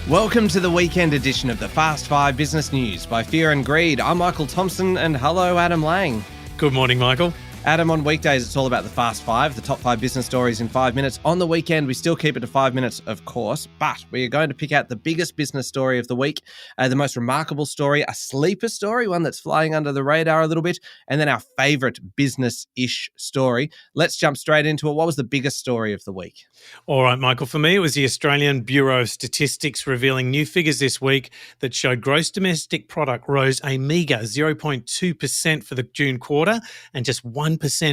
Welcome to the weekend edition of the Fast 5 Business News by Fear and Greed. I'm Michael Thompson and hello, Adam Lang. Good morning, Michael. Adam, on weekdays, it's all about the Fast 5, the top 5 business stories in 5 minutes. On the weekend, we still keep it to 5 minutes, of course, but we are going to pick out the biggest business story of the week, the most remarkable story, a sleeper story, one that's flying under the radar a little bit, and then our favourite business-ish story. Let's jump straight into it. What was the biggest story of the week? All right, Michael. For me, it was the Australian Bureau of Statistics revealing new figures this week that showed gross domestic product rose a meagre 0.2% for the June quarter and just 1%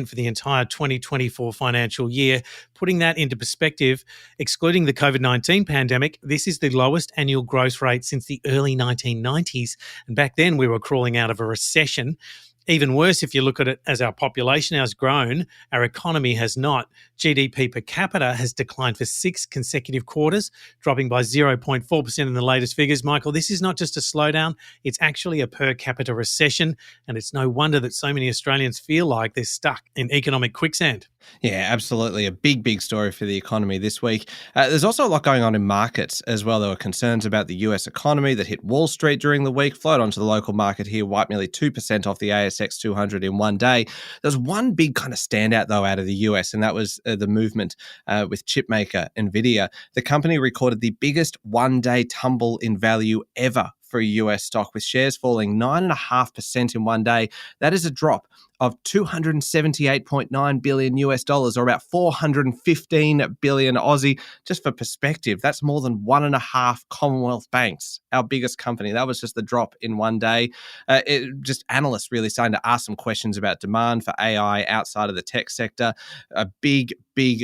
for the entire 2024 financial year. Putting that into perspective, excluding the COVID-19 pandemic, this is the lowest annual growth rate since the early 1990s. And back then, we were crawling out of a recession. Even worse, if you look at it as our population has grown, our economy has not. GDP per capita has declined for 6 consecutive quarters, dropping by 0.4% in the latest figures. Michael, this is not just a slowdown, it's actually a per capita recession, and it's no wonder that so many Australians feel like they're stuck in economic quicksand. Yeah, absolutely. A big story for the economy this week. There's also a lot going on in markets as well. There were concerns about the US economy that hit Wall Street during the week, flowed onto the local market here, wiped nearly 2% off the ASX 200 in one day. There's one big kind of standout, though, out of the US, and that was the movement with chipmaker NVIDIA. The company recorded the biggest one-day tumble in value ever for a US stock, with shares falling 9.5% in one day. That is a drop of 278.9 billion US dollars, or about 415 billion Aussie. Just for perspective, that's more than 1.5 Commonwealth banks, our biggest company. That was just the drop in one day. Just analysts really starting to ask some questions about demand for AI outside of the tech sector. A big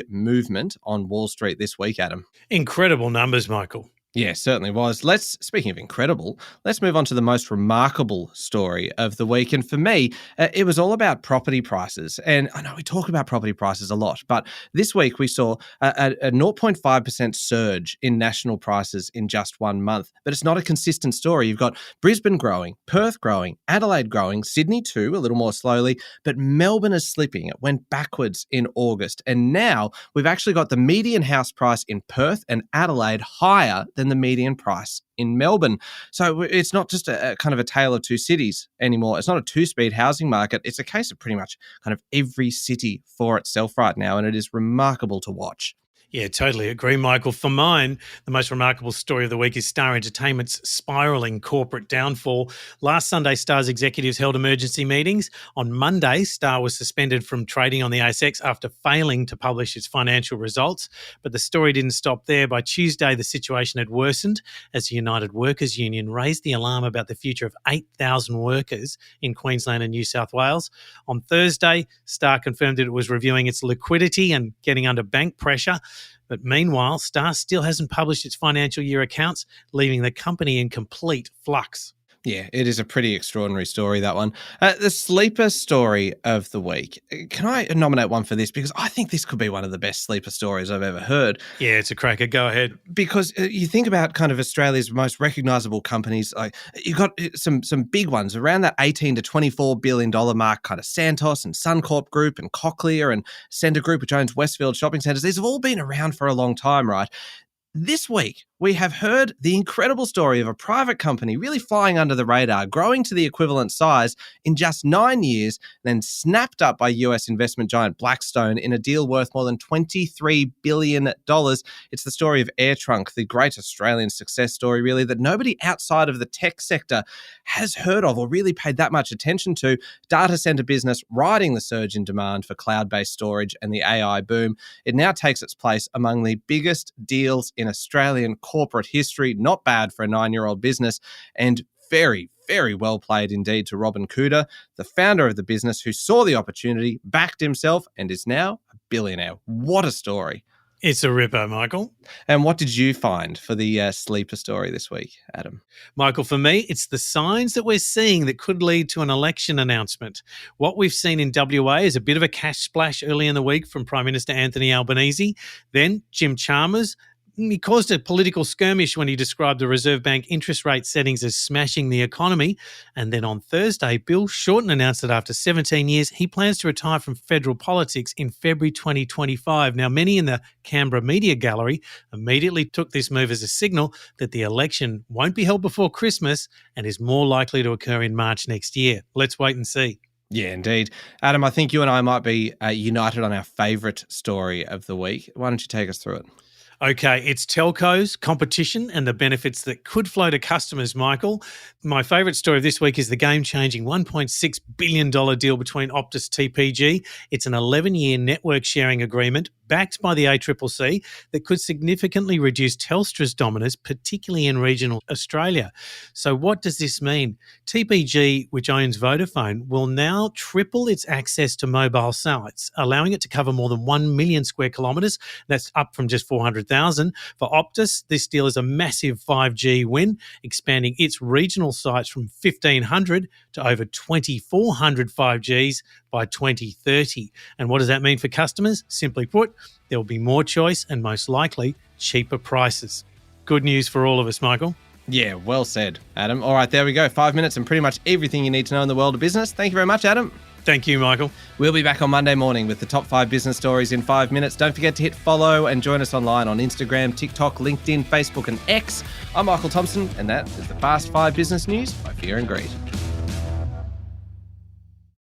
movement on Wall Street this week, Adam. Incredible numbers, Michael. Yeah, certainly was. Speaking of incredible, let's move on to the most remarkable story of the week. And for me, it was all about property prices. And I know we talk about property prices a lot, but this week we saw a 0.5% surge in national prices in just 1 month. But it's not a consistent story. You've got Brisbane growing, Perth growing, Adelaide growing, Sydney too, a little more slowly, but Melbourne is slipping. It went backwards in August. And now we've actually got the median house price in Perth and Adelaide higher than the median price in Melbourne. So it's not just a kind of a tale of two cities anymore. It's not a two-speed housing market. It's a case of pretty much kind of every city for itself right now, and it is remarkable to watch. Yeah, totally agree, Michael. For mine, the most remarkable story of the week is Star Entertainment's spiralling corporate downfall. Last Sunday, Star's executives held emergency meetings. On Monday, Star was suspended from trading on the ASX after failing to publish its financial results. But the story didn't stop there. By Tuesday, the situation had worsened as the United Workers Union raised the alarm about the future of 8,000 workers in Queensland and New South Wales. On Thursday, Star confirmed that it was reviewing its liquidity and getting under bank pressure. But meanwhile, Star still hasn't published its financial year accounts, leaving the company in complete flux. Yeah, it is a pretty extraordinary story, that one. The sleeper story of the week. Can I nominate one for this? Because I think this could be one of the best sleeper stories I've ever heard. Yeah, it's a cracker. Go ahead. Because you think about kind of Australia's most recognisable companies, like you've got some big ones around that $18 to $24 billion mark, kind of Santos and Suncorp Group and Cochlear and Centre Group, which owns Westfield Shopping Centres. These have all been around for a long time, right? This week, we have heard the incredible story of a private company really flying under the radar, growing to the equivalent size in just 9 years, then snapped up by US investment giant Blackstone in a deal worth more than $23 billion. It's the story of AirTrunk, the great Australian success story, really, that nobody outside of the tech sector has heard of or really paid that much attention to. Data center business riding the surge in demand for cloud-based storage and the AI boom. It now takes its place among the biggest deals in Australian corporate history. Not bad for a 9-year-old business, and very well played indeed to Robin Cooder, the founder of the business, who saw the opportunity, backed himself, and is now a billionaire. What a story. It's a ripper, Michael. And what did you find for the sleeper story this week, Adam? Michael, for me, it's the signs that we're seeing that could lead to an election announcement. What we've seen in WA is a bit of a cash splash early in the week from Prime Minister Anthony Albanese. Then Jim Chalmers, He caused a political skirmish when he described the Reserve Bank interest rate settings as smashing the economy. And then on Thursday, Bill Shorten announced that after 17 years, he plans to retire from federal politics in February 2025. Now, many in the Canberra media gallery immediately took this move as a signal that the election won't be held before Christmas and is more likely to occur in March next year. Let's wait and see. Yeah, indeed. Adam, I think you and I might be united on our favourite story of the week. Why don't you take us through it? Okay, it's telcos, competition, and the benefits that could flow to customers, Michael. My favourite story of this week is the game-changing $1.6 billion deal between Optus TPG. It's an 11-year network sharing agreement backed by the ACCC that could significantly reduce Telstra's dominance, particularly in regional Australia. So what does this mean? TPG, which owns Vodafone, will now triple its access to mobile sites, allowing it to cover more than 1 million square kilometres. That's up from just 400,000. For Optus, this deal is a massive 5G win, expanding its regional sites from 1,500 to over 2,400 5Gs by 2030. And what does that mean for customers? Simply put, there will be more choice and most likely cheaper prices. Good news for all of us, Michael. Yeah, well said, Adam. All right, there we go. 5 minutes and pretty much everything you need to know in the world of business. Thank you very much, Adam. Thank you, Michael. We'll be back on Monday morning with the top 5 business stories in 5 minutes. Don't forget to hit follow and join us online on Instagram, TikTok, LinkedIn, Facebook and X. I'm Michael Thompson, and that is the Fast 5 Business News by Fear and Greed.